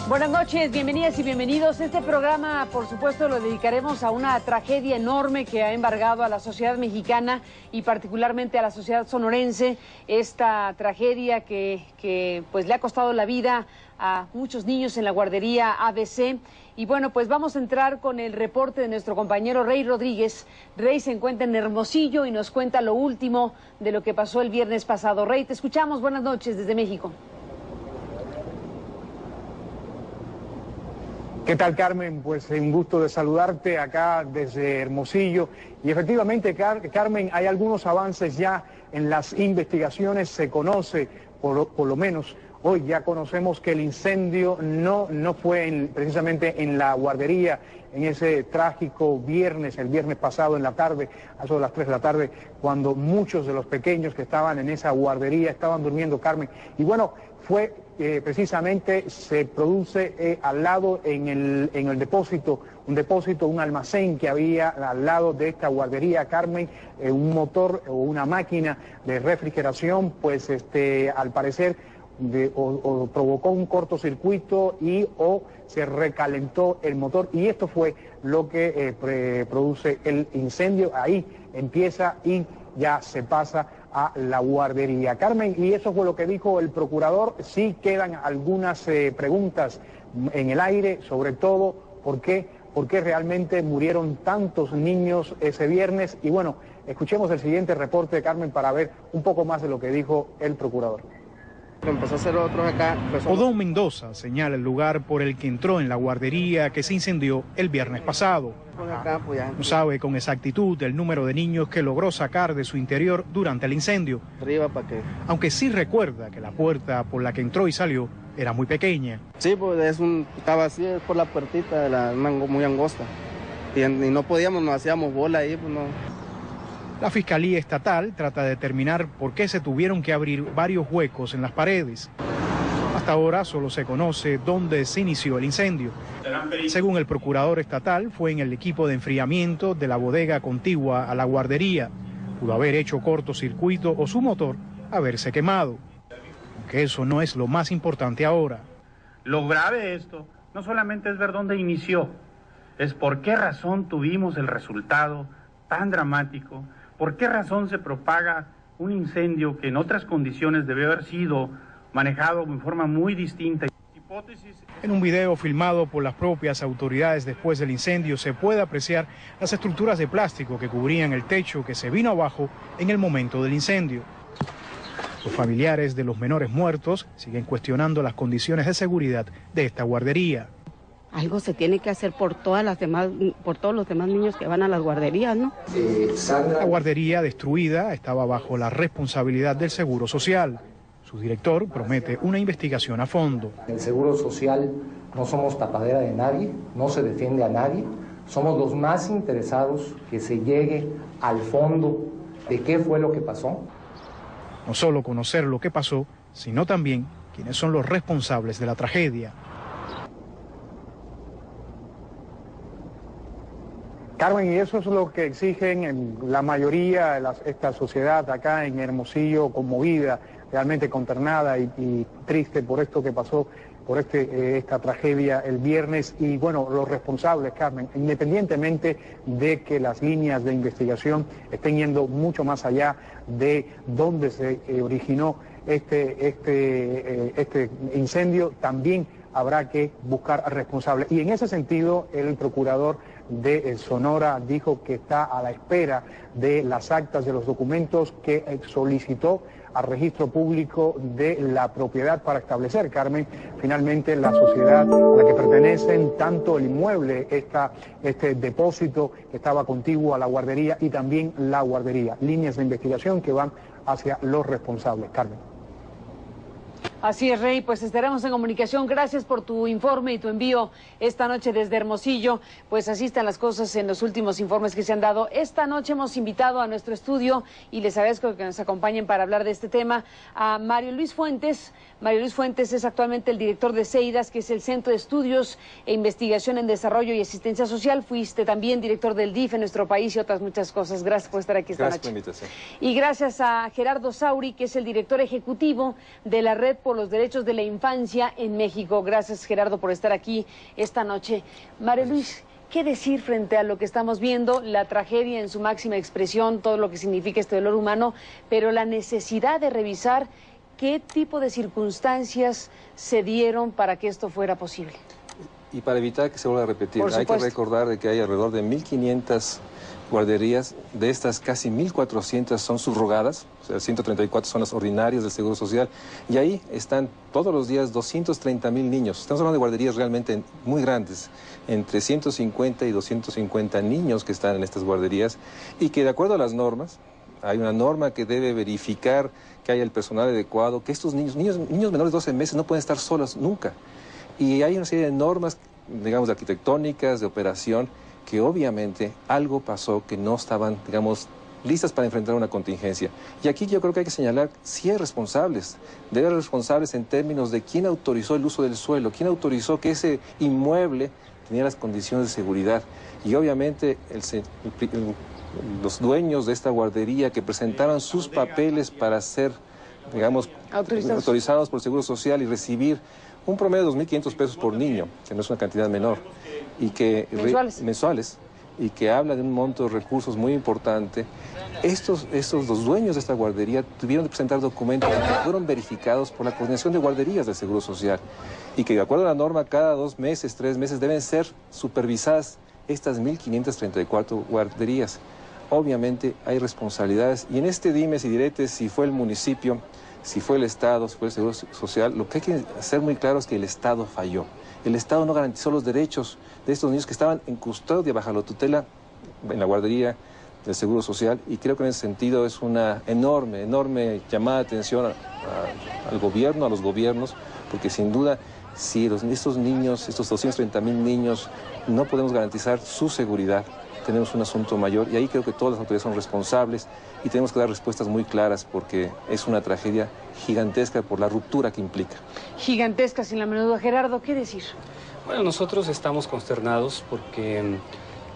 Buenas noches, bienvenidas y bienvenidos. Este programa, por supuesto, lo dedicaremos a una tragedia enorme que ha embargado a la sociedad mexicana y particularmente a la sociedad sonorense. Esta tragedia que pues le ha costado la vida a muchos niños en la guardería ABC. Y bueno, pues vamos a entrar con el reporte de nuestro compañero Rey Rodríguez. Rey se encuentra en Hermosillo y nos cuenta lo último de lo que pasó el viernes pasado. Rey, te escuchamos. Buenas noches desde México. ¿Qué tal, Carmen? Pues un gusto de saludarte acá desde Hermosillo. Y efectivamente, Carmen, hay algunos avances ya en las investigaciones. Se conoce, por lo menos hoy ya conocemos que el incendio no fue precisamente en la guardería, en ese trágico viernes, el viernes pasado en la tarde, a eso de las 3 de la tarde, cuando muchos de los pequeños que estaban en esa guardería estaban durmiendo, Carmen. Y bueno, fue precisamente se produce al lado en el depósito, un almacén que había al lado de esta guardería, Carmen, un motor o una máquina de refrigeración, pues al parecer o provocó un cortocircuito o se recalentó el motor, y esto fue lo que produce el incendio. Ahí empieza y ya se pasa a la guardería. Carmen, y eso fue lo que dijo el procurador. Sí quedan algunas preguntas en el aire, sobre todo ¿por qué realmente murieron tantos niños ese viernes? Y bueno, escuchemos el siguiente reporte, Carmen, para ver un poco más de lo que dijo el procurador. Empezó a hacer otros acá. Odón Mendoza señala el lugar por el que entró en la guardería que se incendió el viernes pasado. No sabe con exactitud el número de niños que logró sacar de su interior durante el incendio. Arriba para que... Aunque sí recuerda que la puerta por la que entró y salió era muy pequeña. Sí, pues estaba así, es por la puertita de la muy angosta. Y no podíamos, nos hacíamos bola ahí, pues no. La Fiscalía Estatal trata de determinar por qué se tuvieron que abrir varios huecos en las paredes. Hasta ahora solo se conoce dónde se inició el incendio. Según el procurador estatal, fue en el equipo de enfriamiento de la bodega contigua a la guardería. Pudo haber hecho cortocircuito o su motor haberse quemado. Aunque eso no es lo más importante ahora. Lo grave de esto no solamente es ver dónde inició, es por qué razón tuvimos el resultado tan dramático. ¿Por qué razón se propaga un incendio que en otras condiciones debe haber sido manejado de forma muy distinta? En un video filmado por las propias autoridades después del incendio se puede apreciar las estructuras de plástico que cubrían el techo que se vino abajo en el momento del incendio. Los familiares de los menores muertos siguen cuestionando las condiciones de seguridad de esta guardería. Algo se tiene que hacer por todos los demás niños que van a las guarderías, ¿no? La guardería destruida estaba bajo la responsabilidad del Seguro Social. Su director promete una investigación a fondo. En el Seguro Social no somos tapadera de nadie, no se defiende a nadie. Somos los más interesados que se llegue al fondo de qué fue lo que pasó. No solo conocer lo que pasó, sino también quiénes son los responsables de la tragedia. Carmen, y eso es lo que exigen en la mayoría de esta sociedad acá en Hermosillo, conmovida, realmente consternada y triste por esto que pasó, por esta tragedia el viernes. Y bueno, los responsables, Carmen, independientemente de que las líneas de investigación estén yendo mucho más allá de dónde se originó este incendio, también habrá que buscar responsables. Y en ese sentido, el procurador de Sonora dijo que está a la espera de las actas de los documentos que solicitó al registro público de la propiedad para establecer, Carmen, finalmente la sociedad a la que pertenecen tanto el inmueble, este depósito que estaba contiguo a la guardería y también la guardería. Líneas de investigación que van hacia los responsables, Carmen. Así es, Rey, pues estaremos en comunicación. Gracias por tu informe y tu envío esta noche desde Hermosillo. Pues así están las cosas en los últimos informes que se han dado. Esta noche hemos invitado a nuestro estudio y les agradezco que nos acompañen para hablar de este tema a Mario Luis Fuentes. Mario Luis Fuentes es actualmente el director de CEIDAS, que es el Centro de Estudios e Investigación en Desarrollo y Asistencia Social. Fuiste también director del DIF en nuestro país y otras muchas cosas. Gracias por estar aquí esta noche. Gracias por la invitación. Y gracias a Gerardo Sauri, que es el director ejecutivo de la Red por por los derechos de la infancia en México. Gracias, Gerardo, por estar aquí esta noche. María Luis, ¿qué decir frente a lo que estamos viendo? La tragedia en su máxima expresión, todo lo que significa este dolor humano, pero la necesidad de revisar qué tipo de circunstancias se dieron para que esto fuera posible. Y para evitar que se vuelva a repetir, Por hay que supuesto. recordar de que hay alrededor de 1.500 guarderías, de estas casi 1.400 son subrogadas, o sea, 134 son las ordinarias del Seguro Social, y ahí están todos los días 230,000 niños. Estamos hablando de guarderías realmente muy grandes, entre 150 y 250 niños que están en estas guarderías, y que de acuerdo a las normas, hay una norma que debe verificar que haya el personal adecuado, que estos niños menores de 12 meses no pueden estar solos nunca. Y hay una serie de normas, digamos, arquitectónicas, de operación, que obviamente algo pasó que no estaban, digamos, listas para enfrentar una contingencia. Y aquí yo creo que hay que señalar si hay responsables. Debe haber responsables en términos de quién autorizó el uso del suelo, quién autorizó que ese inmueble tenía las condiciones de seguridad. Y obviamente los dueños de esta guardería que presentaron sus papeles para ser, digamos, autorizados por el Seguro Social y recibir un promedio de 2.500 pesos por niño, que no es una cantidad menor, y que mensuales, y que habla de un monto de recursos muy importante. Los dueños de esta guardería tuvieron que presentar documentos que fueron verificados por la Coordinación de Guarderías del Seguro Social, y que de acuerdo a la norma, cada 2 meses, 3 meses, deben ser supervisadas estas 1.534 guarderías. Obviamente hay responsabilidades, y en este dimes y diretes, si fue el municipio, si fue el Estado, si fue el Seguro Social, lo que hay que hacer muy claro es que el Estado falló. El Estado no garantizó los derechos de estos niños que estaban en custodia bajo la tutela en la guardería del Seguro Social, y creo que en ese sentido es una enorme llamada de atención al gobierno, a los gobiernos, porque sin duda si estos niños, estos 230,000 niños, no podemos garantizar su seguridad, tenemos un asunto mayor, y ahí creo que todas las autoridades son responsables y tenemos que dar respuestas muy claras porque es una tragedia gigantesca por la ruptura que implica. Gigantesca, sin la menor duda. Gerardo, ¿qué decir? Bueno, nosotros estamos consternados porque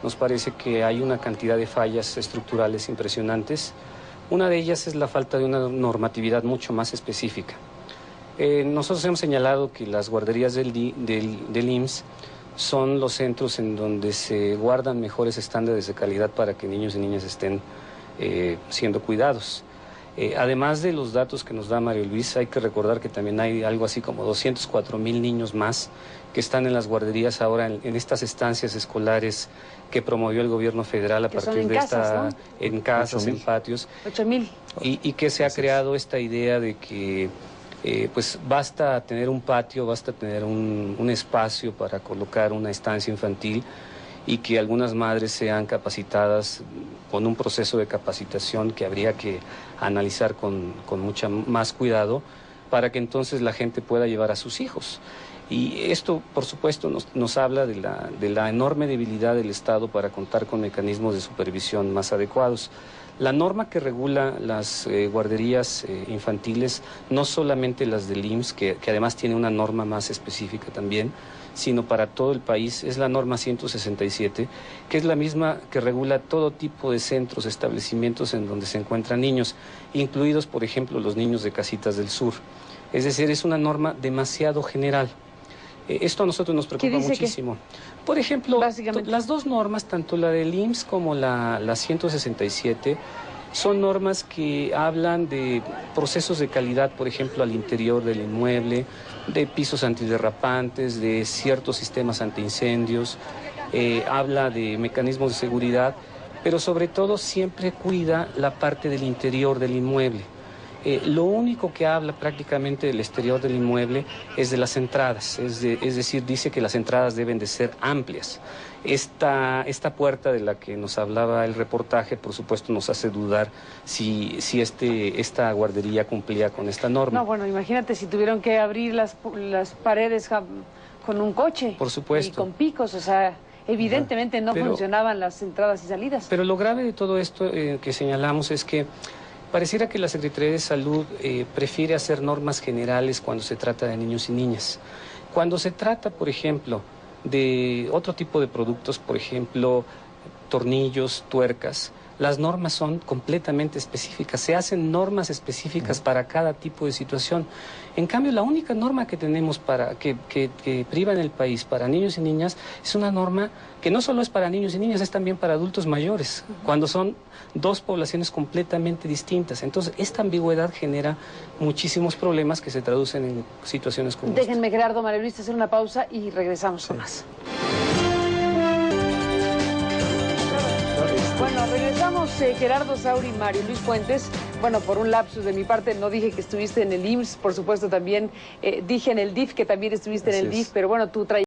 nos parece que hay una cantidad de fallas estructurales impresionantes. Una de ellas es la falta de una normatividad mucho más específica. Nosotros hemos señalado que las guarderías del IMSS son los centros en donde se guardan mejores estándares de calidad para que niños y niñas estén siendo cuidados. Además de los datos que nos da Mario Luis, hay que recordar que también hay algo así como 204,000 niños más que están en las guarderías ahora en estas estancias escolares que promovió el gobierno federal a partir de esta, ¿no? En casas, en patios. 8,000. Y que se ha creado esta idea de que pues basta tener un patio, basta tener un espacio para colocar una estancia infantil, y que algunas madres sean capacitadas con un proceso de capacitación que habría que analizar con mucha más cuidado para que entonces la gente pueda llevar a sus hijos. Y esto, por supuesto, nos habla de la enorme debilidad del Estado para contar con mecanismos de supervisión más adecuados. La norma que regula las guarderías infantiles, no solamente las del IMSS, que además tiene una norma más específica también, sino para todo el país, es la norma 167, que es la misma que regula todo tipo de centros, establecimientos en donde se encuentran niños, incluidos, por ejemplo, los niños de Casitas del Sur. Es decir, es una norma demasiado general. Esto a nosotros nos preocupa muchísimo. Por ejemplo, las dos normas, tanto la del IMSS como la 167, son normas que hablan de procesos de calidad, por ejemplo, al interior del inmueble, de pisos antiderrapantes, de ciertos sistemas antiincendios, habla de mecanismos de seguridad, pero sobre todo siempre cuida la parte del interior del inmueble. Lo único que habla prácticamente del exterior del inmueble es de las entradas, es decir, dice que las entradas deben de ser amplias. Esta puerta de la que nos hablaba el reportaje, por supuesto, nos hace dudar si esta guardería cumplía con esta norma. No, bueno, imagínate si tuvieron que abrir las paredes con un coche. Por supuesto. Y con picos, o sea, evidentemente no funcionaban las entradas y salidas. Pero lo grave de todo esto que señalamos es que pareciera que la Secretaría de Salud prefiere hacer normas generales cuando se trata de niños y niñas. Cuando se trata, por ejemplo, de otro tipo de productos, por ejemplo, tornillos, tuercas, las normas son completamente específicas, se hacen normas específicas para cada tipo de situación. En cambio, la única norma que tenemos que priva en el país para niños y niñas es una norma que no solo es para niños y niñas, es también para adultos mayores, cuando son dos poblaciones completamente distintas. Entonces, esta ambigüedad genera muchísimos problemas que se traducen en situaciones como esta. Déjenme, Gerardo, María Luisa, hacer una pausa y regresamos con más. Bueno, regresamos, Gerardo Sauri y Mario Luis Fuentes. Bueno, por un lapsus de mi parte no dije que estuviste en el IMSS, por supuesto también dije en el DIF que también estuviste en el DIF, pero bueno, tu trayectoria